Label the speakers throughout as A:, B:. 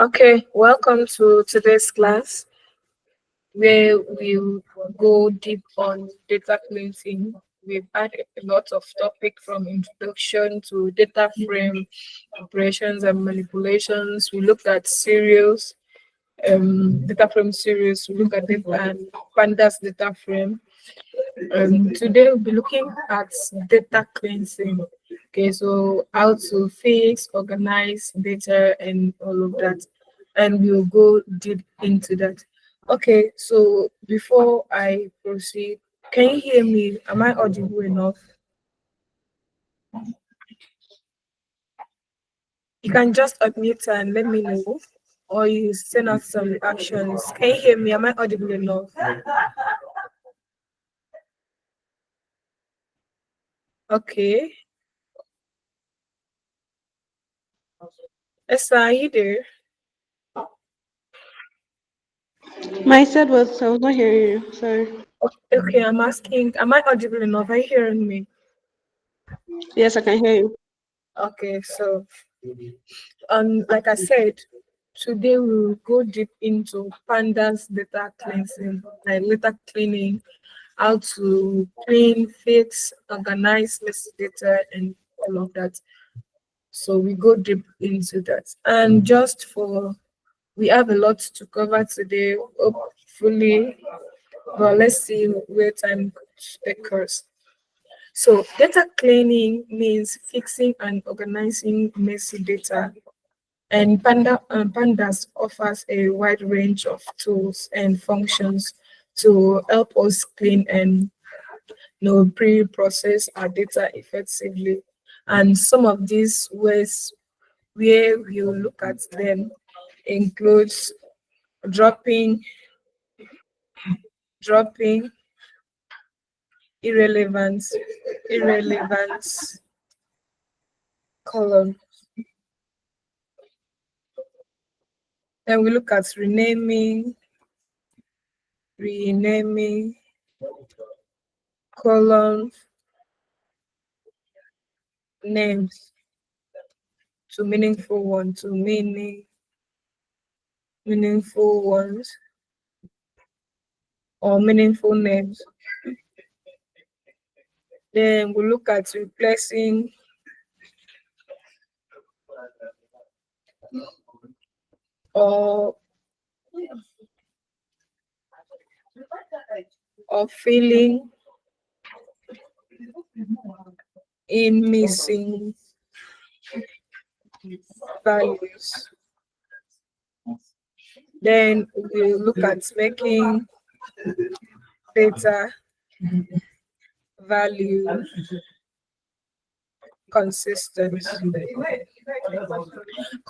A: Okay, welcome to today's class where we'll go deep on data cleansing. We've had a lot of topic from introduction to data frame operations and manipulations. We looked at serials, data frame series. We look at data and pandas data frame. Today we'll be looking at data cleansing. Okay, so how to fix, organize data and all of that. And we'll go deep into that. Okay, so before I proceed, can you hear me? Am I audible enough? You can just unmute and let me know, or you send out some actions. Can you hear me? Am I audible enough? Okay. Esther, are you there?
B: My said was I was not hearing you. Sorry.
A: Okay, I'm asking, am I audible enough? Are you hearing me?
B: Yes, I can hear you.
A: Okay, so like I said, today we will go deep into pandas data cleansing, like data cleaning, how to clean, fix, organize messy data, and all of that. So we go deep into that. And just for we have a lot to cover today, hopefully, but let's see where time takes us. So data cleaning means fixing and organizing messy data. And Pandas offers a wide range of tools and functions to help us clean and pre-process our data effectively. And some of these ways where we will look at them includes dropping, dropping irrelevant, irrelevant column. Then we look at renaming column names to meaningful ones, to meaningful ones or meaningful names. Then we look at replacing or filling in missing values. Then we look at making data value consistent.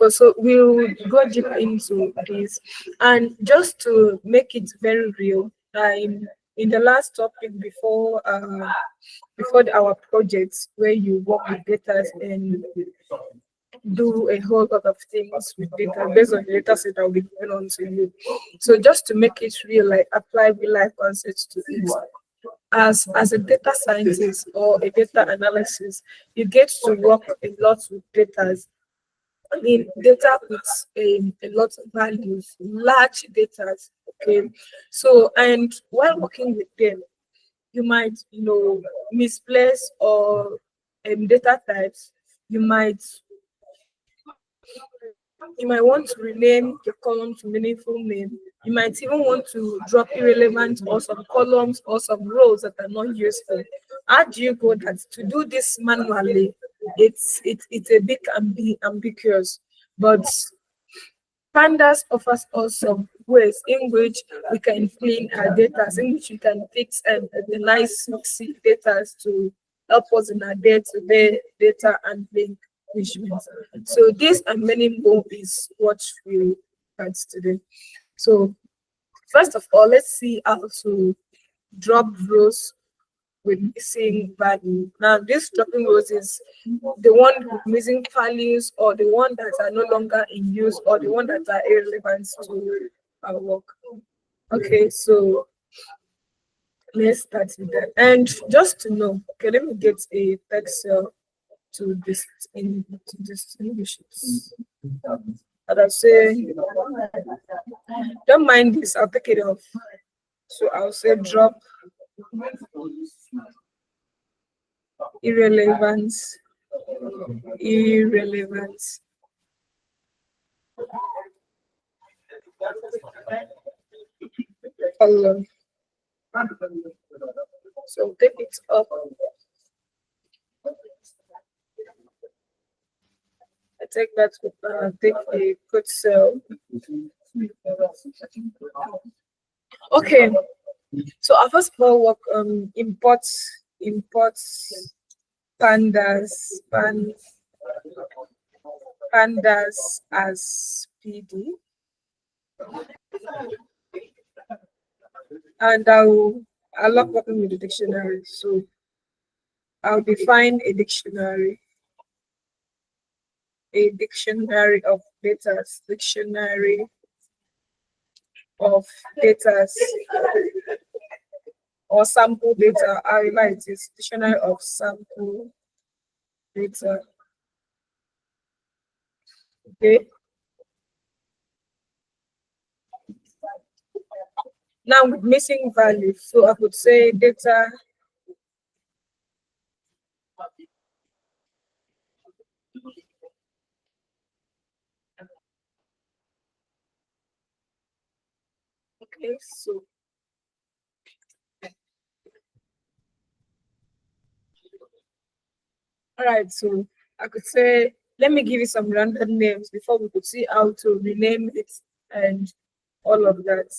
A: So we'll go deep into this, and just to make it very real, in the last topic before our projects where you work with data and do a whole lot of things with data based on the data set that will be given on to you. So just to make it real, like apply real life concepts to it. As a data scientist or a data analysis, you get to work a lot with data. I mean, data with a lot of values, large data. Okay, so and while working with them, you might misplace or data types. You might want to rename your column to meaningful name. You might even want to drop irrelevant or some columns or some rows that are not useful. How do you go that to do this manually? It's a bit ambiguous, but Pandas offers us some ways in which we can clean our data, in which we can fix and organize messy data to help us in our day-to-day data handling issues. So this and many more is what we had today. So first of all, let's see how to drop rows with missing value. Now, this dropping rows is the one with missing values or the one that are no longer in use or the one that are irrelevant to our work. Okay, so let's start with that. And just to know, okay, let me get a text cell to this to distinguish it. And I'll say, don't mind this, I'll take it off. So I'll say drop irrelevance, irrelevance. Column. So take it up. I take that, take a good cell. Okay, so I first of all work imports pandas as PD, and I love working with the dictionary. So I'll define a dictionary of data, dictionary of data or sample data. I like this dictionary of sample data. Okay. Now with missing value, so I could say data okay, so all right, so I could say, let me give you some random names before we could see how to rename it and all of that.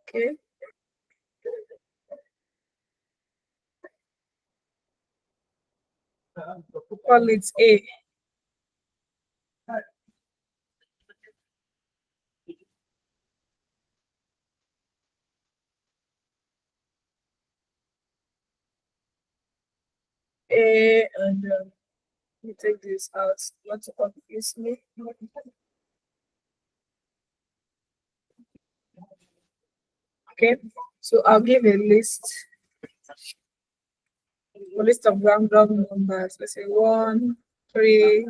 A: Okay. We'll call it A. A, and let me take this out, not to confuse me. Okay, so I'll give a list of random numbers. Let's say 1, 3,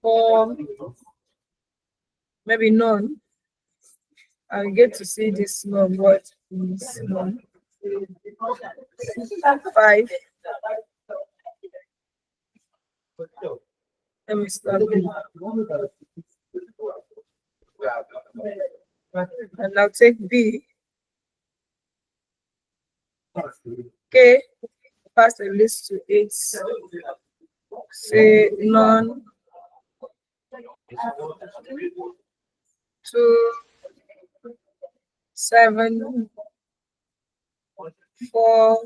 A: 4, maybe none. I get to see this number. What is none? 5. Let me start with. And I'll take B. Okay, pass the list to 8. Say none. 2, 7, 4.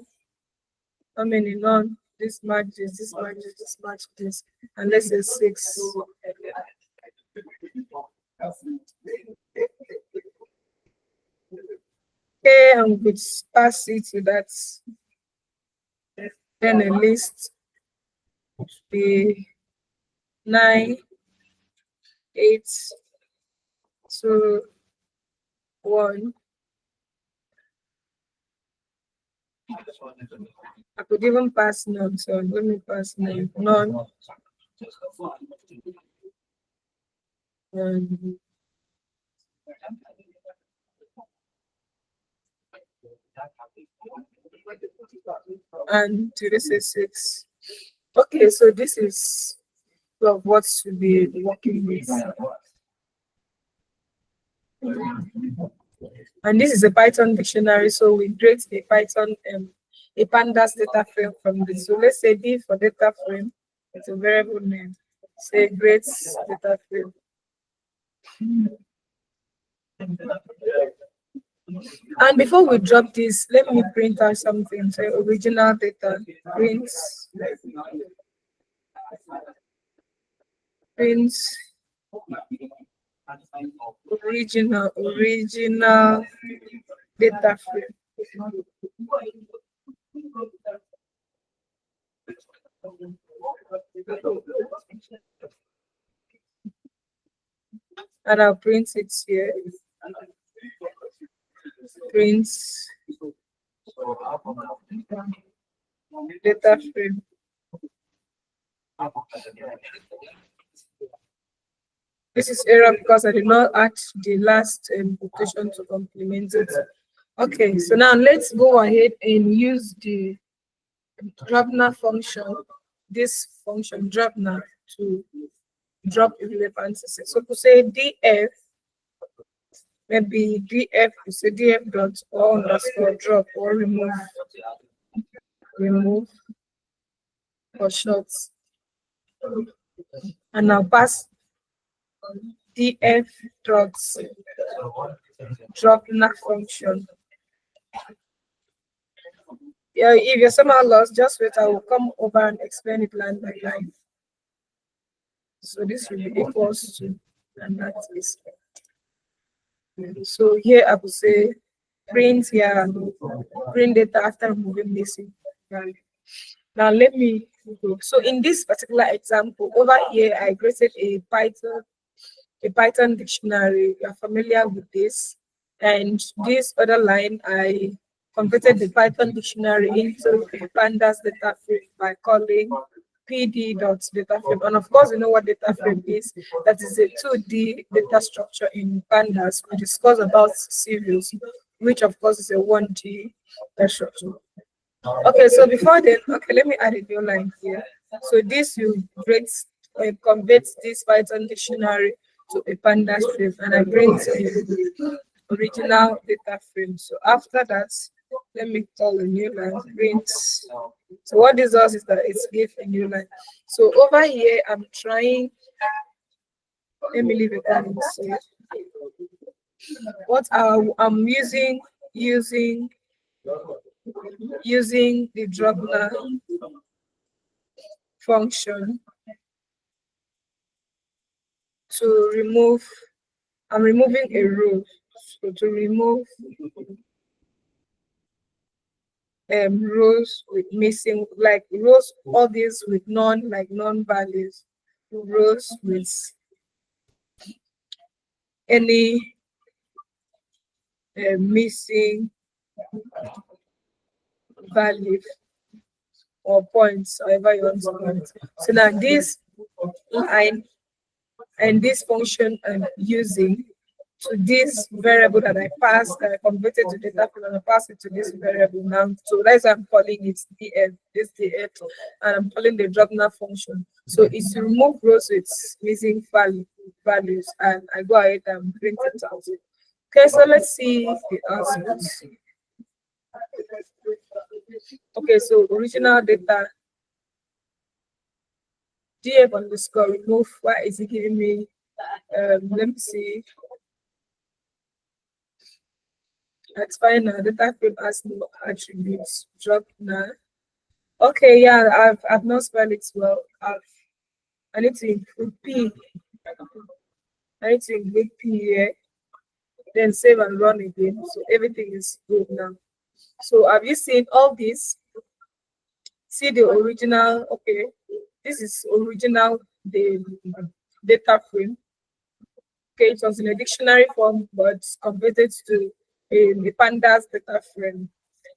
A: How many? None. This matches, this matches, this matches this. And let's say 6. Okay, and we pass it to that. Then a list be 9, 8, 2, 1. I could even pass none, so let me pass none. None. And this is 6. Okay, so this is of what to be working with. And this is a Python dictionary, so we create a Python a pandas data frame from this. So let's say D for data frame, it's a variable name. Say great data frame. And before we drop this, let me print out something. So original data prints original data frame. And I'll print it here. Prints data frame. This is error because I did not add the last quotation to complement it. Okay, so now let's go ahead and use the dropna function, this function dropna, to drop irrelevancies. So to say df, maybe df, you say df dot or underscore drop or remove or short, and now pass df dot dropna function. Yeah, if you're somehow lost, just wait. I will come over and explain it line by line. So this will be equals to, and that is. So here I will say print here, print data after removing missing value. Now let me go. So in this particular example, over here I created a Python dictionary. You are familiar with this. And this other line, I converted the Python dictionary into a Pandas data frame by calling pd.dataframe. And of course, you know what data frame is. That is a 2D data structure in Pandas. We discuss about serials, which of course is a 1D data structure. Okay, so before then, okay, let me add a new line here. So this will convert this Python dictionary to a Pandas frame, and I bring the original data frame. So after that, let me call a new line print. So what this does is that it's give a new line. So over here, I'm trying. Let me leave it on. What I'm using the dropna function to remove. I'm removing a row. So to remove rows with missing, like rows, all these with non values, rows with any missing value or points, however you want to call it. So now this line and this function I'm using to this variable that I passed, that I converted to data frame, and I pass it to this variable now. So that's why I'm calling it df, this df, and I'm calling the dropna function. So it's to remove rows with missing values, and I go ahead and print it out. Okay, so let's see the output. Okay, so original data df underscore remove. Why is it giving me? Let me see. That's fine now. Data frame has no attributes. Drop now. Okay, yeah, I've not spelled it well. I need to include P. I need to include P here. Then save and run again. So everything is good now. So have you seen all this? See the original. Okay, this is original the data frame. Okay, it was in a dictionary form, but converted to a pandas data frame.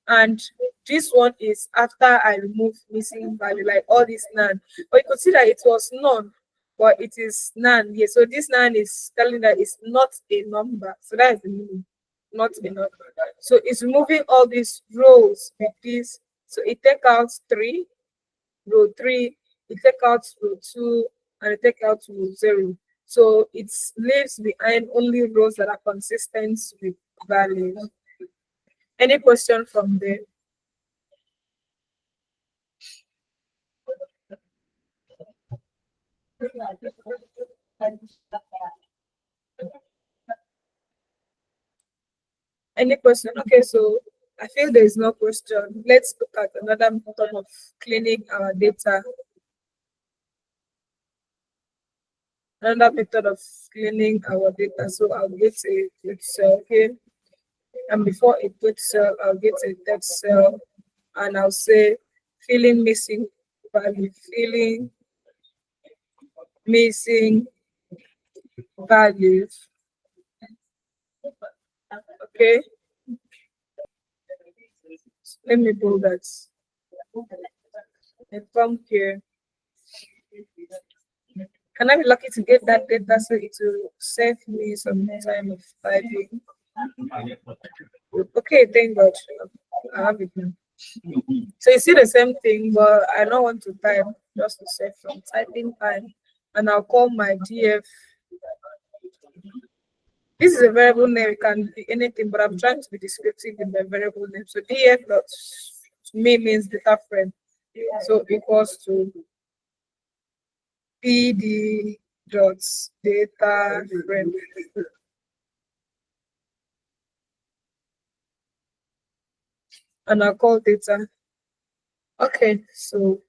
A: And this one is after I remove missing value, like all this none. But you could see that it was none, but it is none here. So this none is telling that it's not a number. So that is the meaning, not a number. So it's removing all these rows with this. So it take out 3, row 3, it take out row 2, and it take out row 0. So it leaves behind only rows that are consistent with values. Any question from there? Any question? Okay, so I feel there is no question. Let's look at another method of cleaning our data. Another method of cleaning our data. So I'll get a text cell here. And before a text cell, I'll get a text cell. And I'll say filling missing value, filling missing values. Okay. Let me do that. And come here. Can I be lucky to get that data so it will save me some time of typing? Okay, thank God. I have it now. So you see the same thing, but I don't want to type just to save some typing time. And I'll call my df. This is a variable name, it can be anything, but I'm trying to be descriptive in the variable name. So df dot to me means data frame. So equals to pd dot data frame. And I'll call data. Okay, so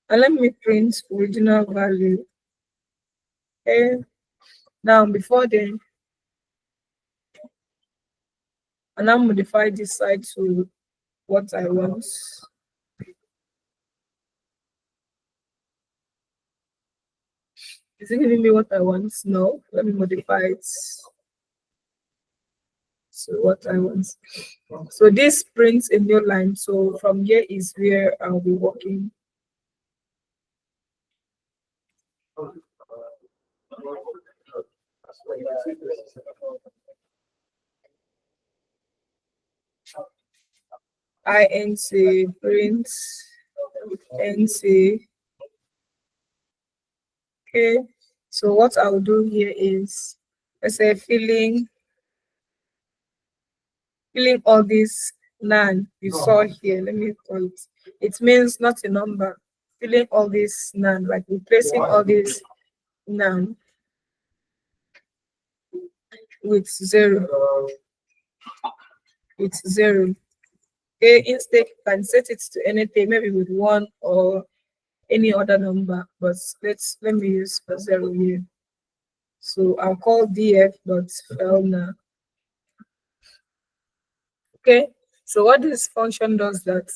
A: and let me print original value. Okay, now before then, and now modify this side to what I want. Is it giving me what I want? No. Let me modify it to what I want. So this prints a new line. So from here is where I'll be working. INC print NC. Okay. So what I'll do here is, let's say filling all this nan you saw here. Let me call it. It means not a number. Filling all this nan, like replacing all this nan with zero. With zero. Okay, instead you can set it to anything, maybe with one or any other number, but let me use for zero here. So I'll call df.fillna. Okay, so what this function does that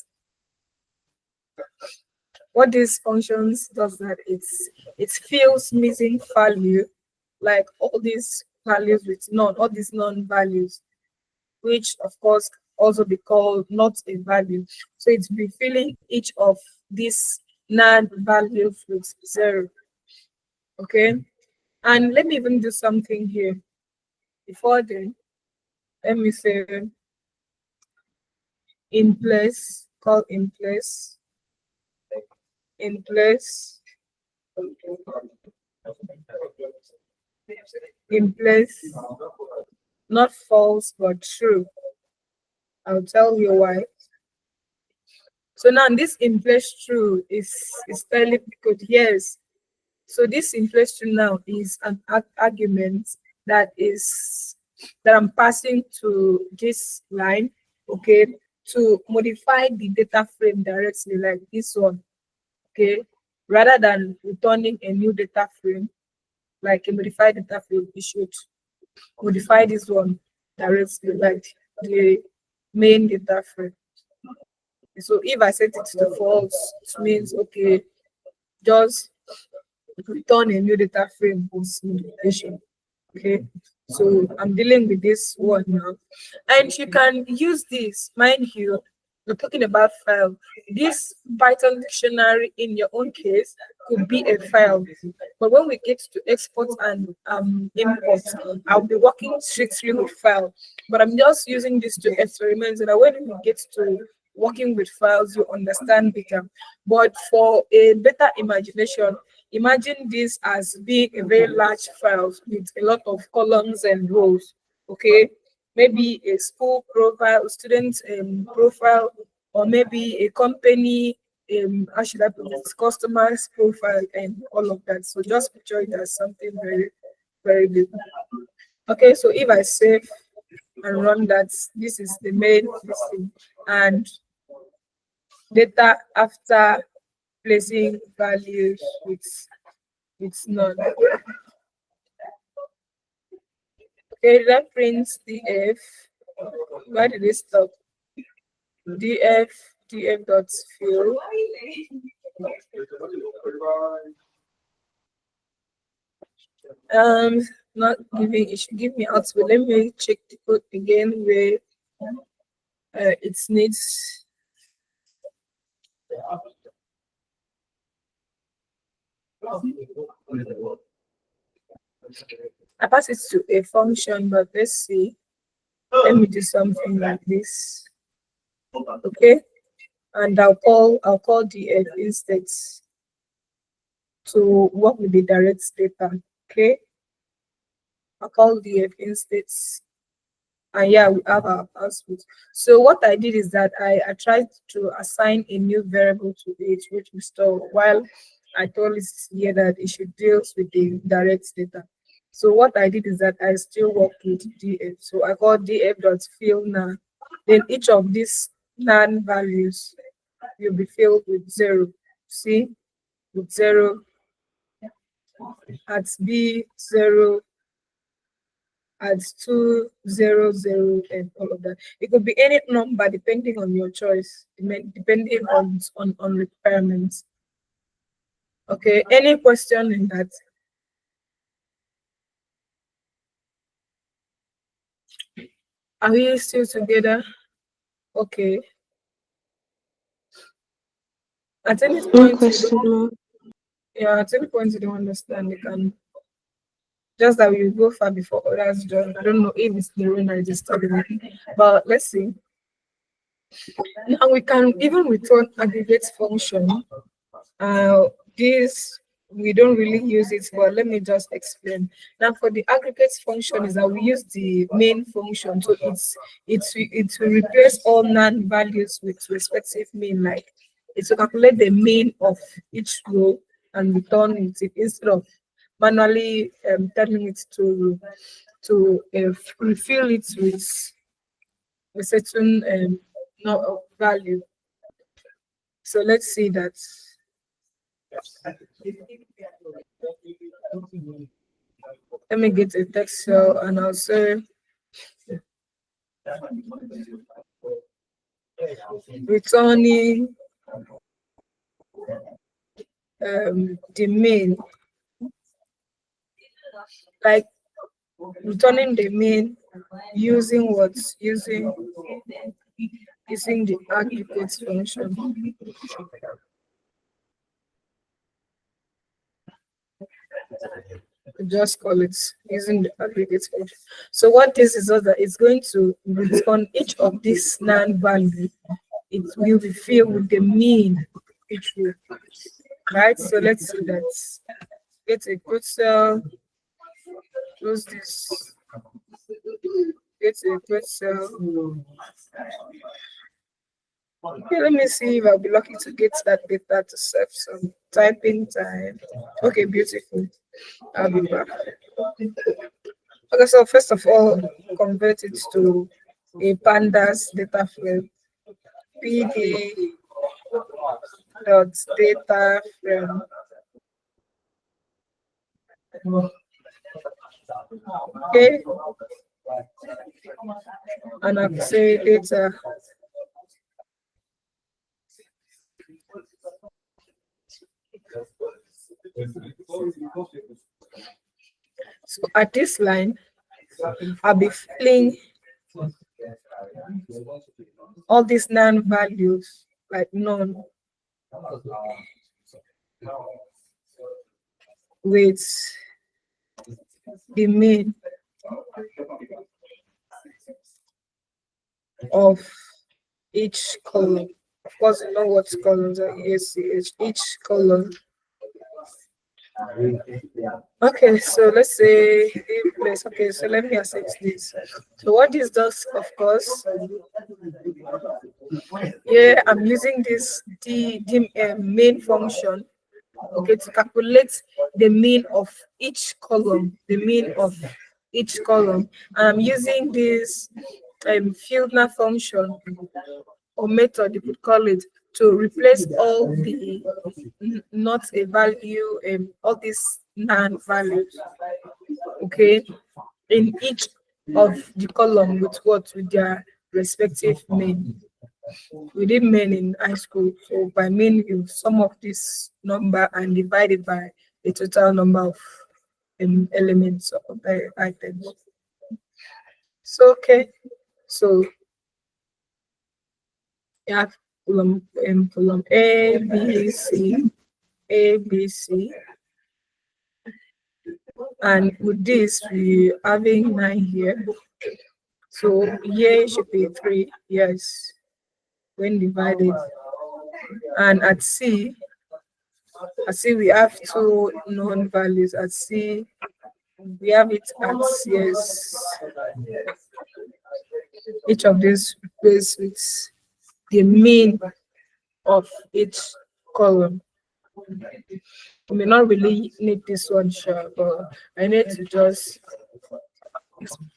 A: what this functions does that it fills missing value, like all these values with none, all these non-values, which of course also be called not a value. So it's be filling each of these non-values with zero. Okay, and let me even do something here. Before then, let me say in place, call in place, in place, not false but true. I'll tell you why. So now this in place true is telling because yes. So this in place true now is an argument that I'm passing to this line, okay, to modify the data frame directly, like this one, okay, rather than returning a new data frame, like a modified data frame, we should modify this one directly, like the main data frame. So if I set it to false, it means okay, just return a new data frame with modification. Okay, so I'm dealing with this one now, and you can use this, mind you, we're talking about file. This Python dictionary in your own case could be a file, but when we get to export and import, I'll be working strictly with file. But I'm just using this to experiment so that when we get to working with files, you understand better. But for a better imagination, imagine this as being a very large file with a lot of columns and rows. Okay, maybe a school profile, student profile, or maybe a company, how should I put it, customers profile, and all of that. So just picture it as something very, very big. Okay, so if I save and run that, this is the main thing, and data after placing values with none. Okay, that prints df. Why did it stop? df dot fill. Not giving, it should give me output. Let me check the code again where it needs. I pass it to a function, but let's see. Let me do something like this. Okay, and I'll call df instead to work with the direct data. Okay, I'll call df instead, and yeah, we have our output. So what I did is that I tried to assign a new variable to it, which we store, while I told it here that it should deal with the direct data. So what I did is that I still worked with df. So I called df.fillna. Then each of these nan values will be filled with 0. See, with 0 at b, 0 at 200, and all of that. It could be any number depending on your choice, depending on requirements. Okay, any question in that? Are we still together? Okay. At any
B: No
A: point you
B: question
A: don't,
B: mark.
A: yeah, at any point you don't understand, you can just that we go far before others join. I don't know if it's the rain or it is studying, but let's see. Now we can even return aggregate function. Uh, this we don't really use it, but let me just explain. Now, for the aggregate function is that we use the main function, so it will replace all non values with respective mean. Like it will calculate the mean of each row and return it instead of manually telling it to refill it with a certain value. So let's see that. Let me get a text cell and I'll say returning the main, like returning the main using what? Using the aggregate function. Just call it using the aggregate function. So what this is that it's going to return each of these non value. It will be filled with the mean each row. Right? So let's see that. Get a good cell. Close this. Get a good cell. Okay, let me see if I'll be lucky to get that data to save some typing time. Okay, beautiful. I'll be back. Okay, so first of all, convert it to a pandas data frame. PD dot data frame. Okay, and I'll say data. So at this line, I'll be filling all these non values, like none, with the mean of each column. Of course, you know what columns are. Yes, each column. Okay, so let's say place. Okay, so let me accept this. So what this does, of course, yeah, I'm using this the main function, okay, to calculate the mean of each column, the mean of each column. And I'm using this fillna function or method, you could call it, to replace all the not a value, all these non values, okay, in each of the column with what? With their respective mean. We did mean in high school, so by mean you sum of this number and divide it by the total number of elements of the items. So okay, so you have column A, B, C, A, B, C. And with this, we having 9 here. So here should be 3, yes, when divided. And at C we have 2 known values. At C, we have it at yes. Each of these replace with the mean of each column. We may not really need this one, sure, but I need to just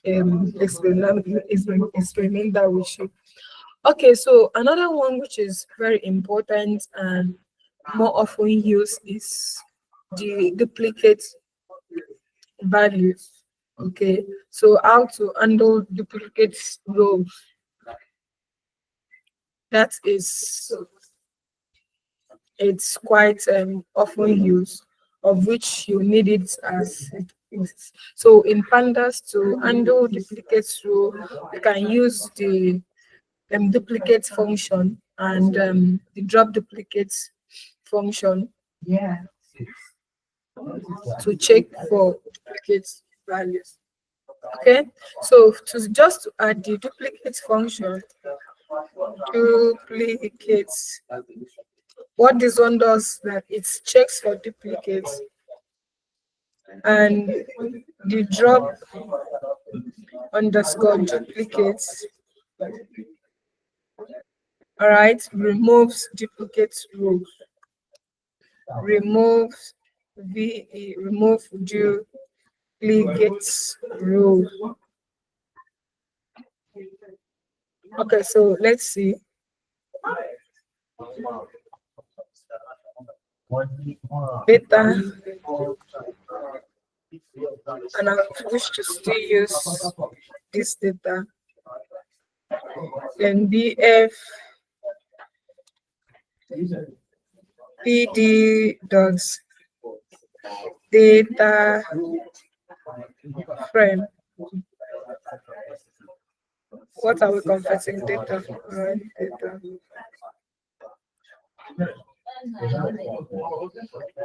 A: experiment that with you. Okay, so another one which is very important and more often used is the duplicate values. Okay, so how to handle duplicate rows. That is, it's quite often used, of which you need it as it is. So in Pandas, to handle duplicate row, you can use the duplicate function and the drop duplicate function to check for duplicate values. Okay, so to just to add the duplicate function, duplicates. What this one does that it checks for duplicates, and the drop underscore duplicates, all right, removes duplicates rows. Removes remove duplicates rows. Okay, so let's see. Data, and I wish to still use this data. Then BF PD dots data frame. What are we converting data? Right, data.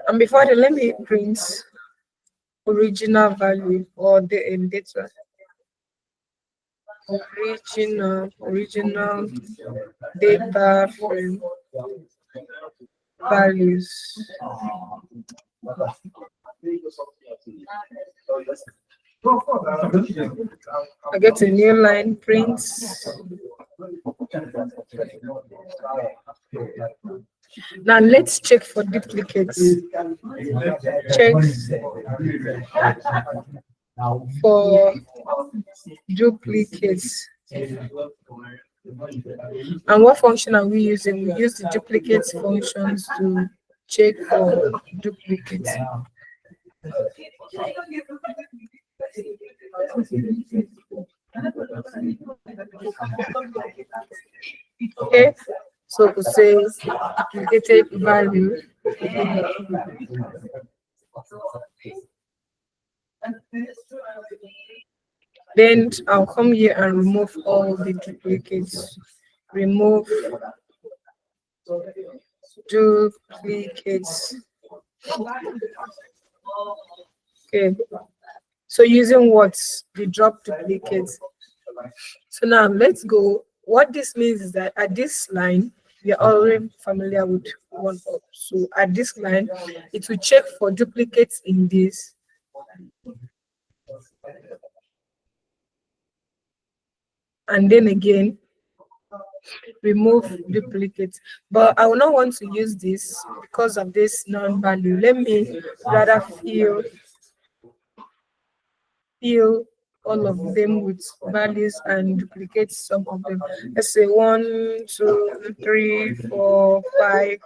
A: And before that, let me print original value or the data. Original data frame values. I get a new line, prints. Now let's check for duplicates. Check for duplicates. And what function are we using? We use the duplicates functions to check for duplicates. Okay, so to say duplicated value. Then I'll come here and remove all the duplicates. Remove duplicates. Okay. So using what? The drop duplicates. So now let's go. What this means is that at this line, we are already familiar with one up. So at this line, it will check for duplicates in this. And then again, remove duplicates. But I will not want to use this because of this non-value. Let me rather fill all of them with values and duplicate some of them. Let's say 1, 2, 3, 4, 5.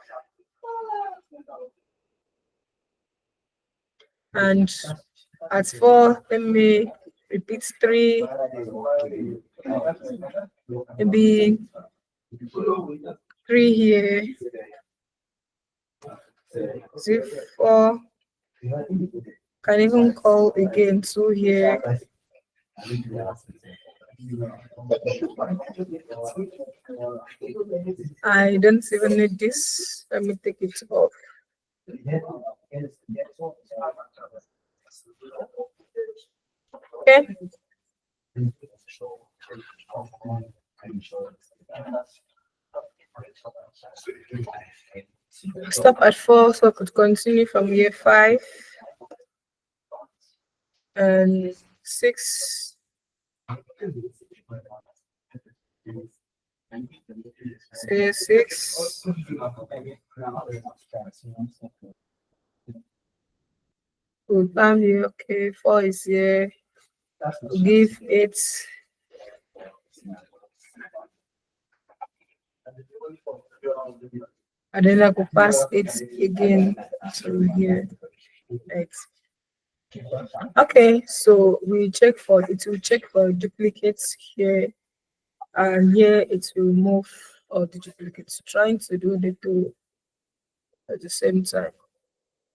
A: And at 4, let me repeat 3. Maybe 3 here. 4. Can even call again 2 here. I don't even need this. Let me take it off. Okay. Stop at 4, so I could continue from year 5 and 6. So year 6. Good value. Okay, 4 is here. Give 8. And then I could pass it again to here. Right. Okay, so we check for it will check for duplicates here, and here it will remove all the duplicates, trying to do the two at the same time.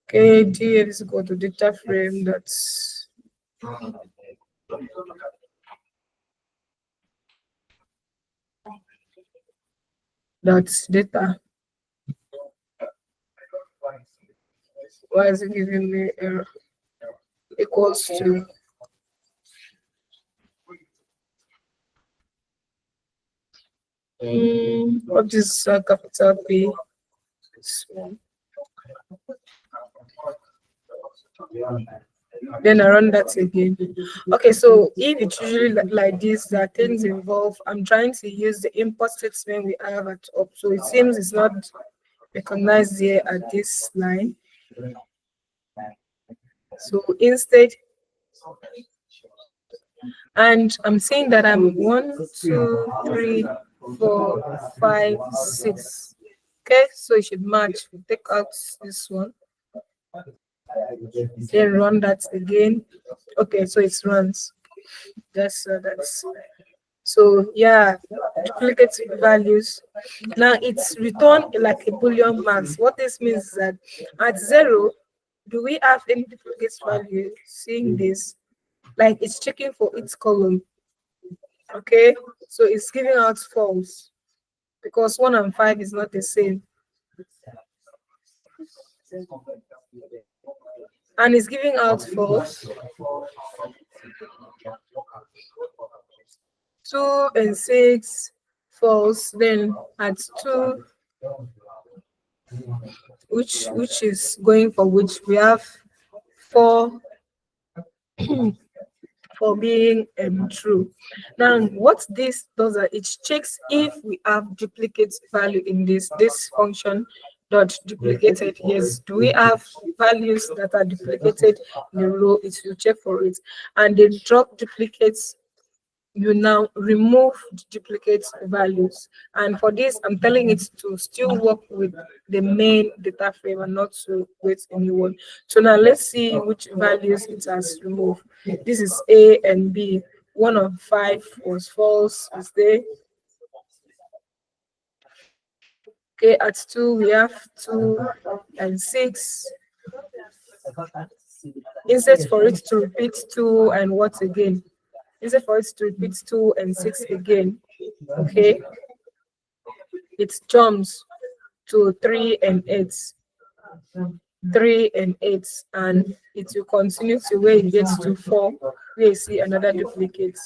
A: Okay, DF is equal to data frame that's data. Why is it giving me error? Equals to what is capital P? So, then I run that again. Okay, so if it's usually like this, there are things involved. I'm trying to use the import statement we have at up. So it seems it's not recognized here at this line. So instead, and I'm saying that I'm 1, 2, 3, 4, 5, 6. Okay, so it should match. We take out this one, then run that again. Okay, so it runs. That's so yeah, duplicate values. Now it's returned like a boolean marks. What this means is that at 0, do we have any duplicate value? Seeing this, like it's checking for its column. Okay, so it's giving out false because 1 and 5 is not the same, and it's giving out false. 2 and 6 false. Then at 2, which is going for which we have 4 for being true. Now, what this does is it checks if we have duplicate value in this function dot duplicated. Yes, do we have values that are duplicated in the row? It will check for it, and then drop duplicates. You now remove the duplicate values, and for this I'm telling it to still work with the main data frame and not to wait anyone. So now let's see which values it has removed. This is A and B. 1 of 5 was false. Is there? Okay, at 2 we have 2 and 6. Instead for it to repeat 2 and what again? Instead for it to repeat 2 and 6 again, okay, it jumps to 3 and 8. 3 and 8, and it will continue to where it gets to 4, where you see another duplicate.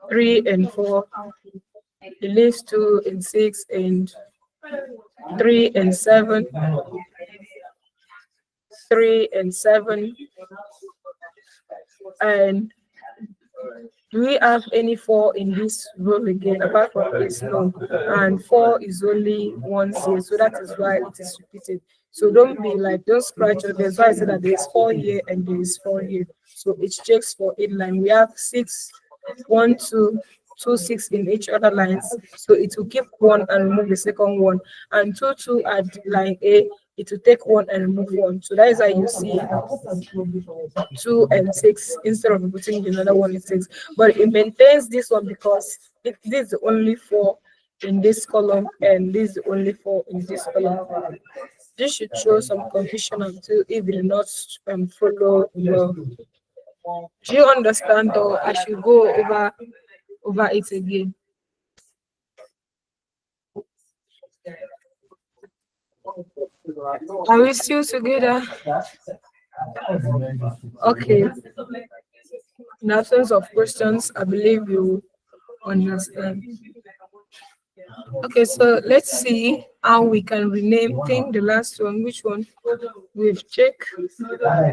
A: 3 and 4, it leaves 2 and 6 and 3 and 7. 3 and 7, and do we have any 4 in this row again apart from this? No, and 4 is only once here, so that is why it is repeated. So don't be like, don't scratch it. That's why I said that there's 4 here and there is 4 here. So it checks for 8 line. We have 6, 1, 2, 2, 6 in each other lines. So it will keep 1 and remove the second one, and 2, 2 at line A. It will take 1 and remove 1. So that is why you see 2 and 6 instead of putting another one in 6. But it maintains this one because this is the only 4 in this column and this is the only 4 in this column. This should show some confusion until if it did not follow well. Do you understand, or I should go over it again? Are we still together? Okay. In absence of questions, I believe you understand. Okay, so let's see how we can rename. Think the last one. Which one? We've checked.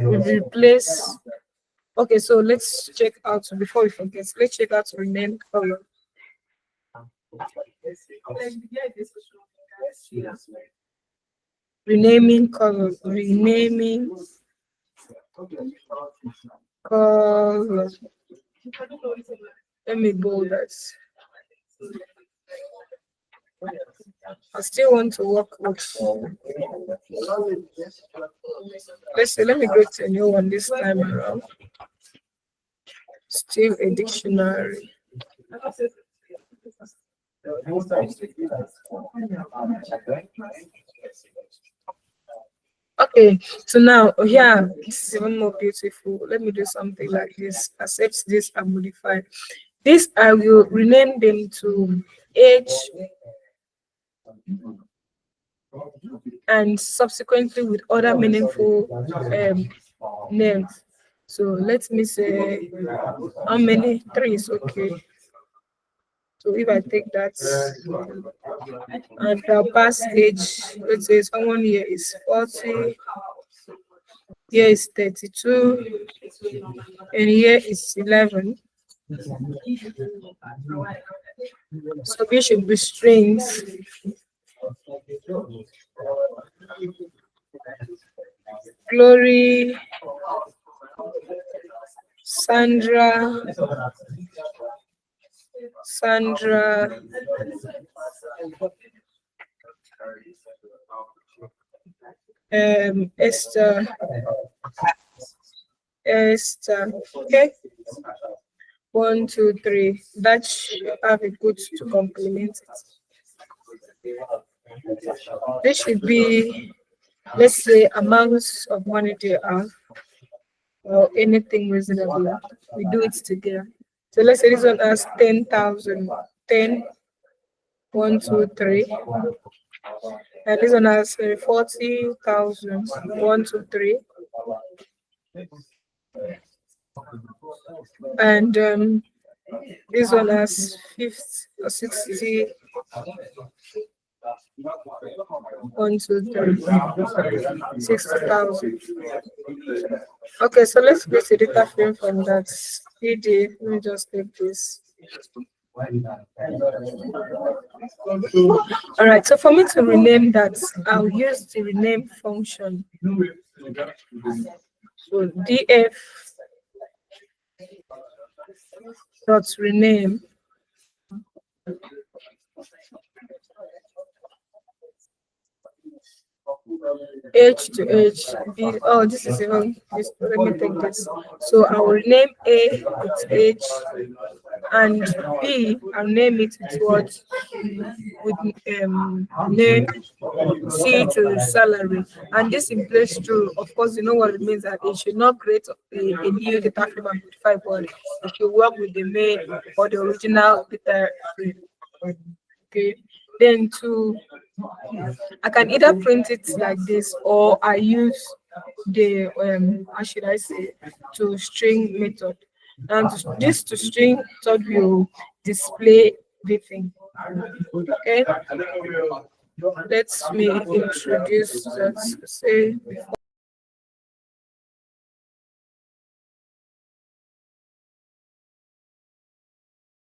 A: We've replaced. Okay, so let's check out before we forget. Let's check out rename color. Renaming color. Renaming color. Let me bold that. I still want to work with. Let's see, let me go to a new one this time around. Still a dictionary. Okay, so now here this is even more beautiful. Let me do something like this. Accept this and modify. This I will rename them to age and subsequently with other meaningful names. So let me say how many? Three is okay. So if I take that and I'll pass age, let's say someone here is 40, here is 32, and here is 11. So we should be strings. Glory, Sandra, Esther, okay. 1, 2, 3. That should have a good to complement it. This should be, let's say, amounts of money they have, or anything reasonable. We do it together. So let's say this one has 10,000. 10, 1, 2, 3. And this one has 40,000. 1, 2, 3. And this one has 50 or 60. 1, 2, 3. 60,000. Okay, so let's create a data frame from that. PD. Let me just take this. All right, so for me to rename that, I'll use the rename function. So df dot rename H to H. B. Oh, this is even this. Let me take this. So I will rename A with H, and B I'll name it with what? With name C to salary. And this in place true. Of course, you know what it means that it should not create a new data frame and modify, but it should work with the main or the original data frame. Okay. Then I can either print it like this, or I use the how should I say, to string method. And this to string method will display the thing. Okay. Let me introduce that. Say before.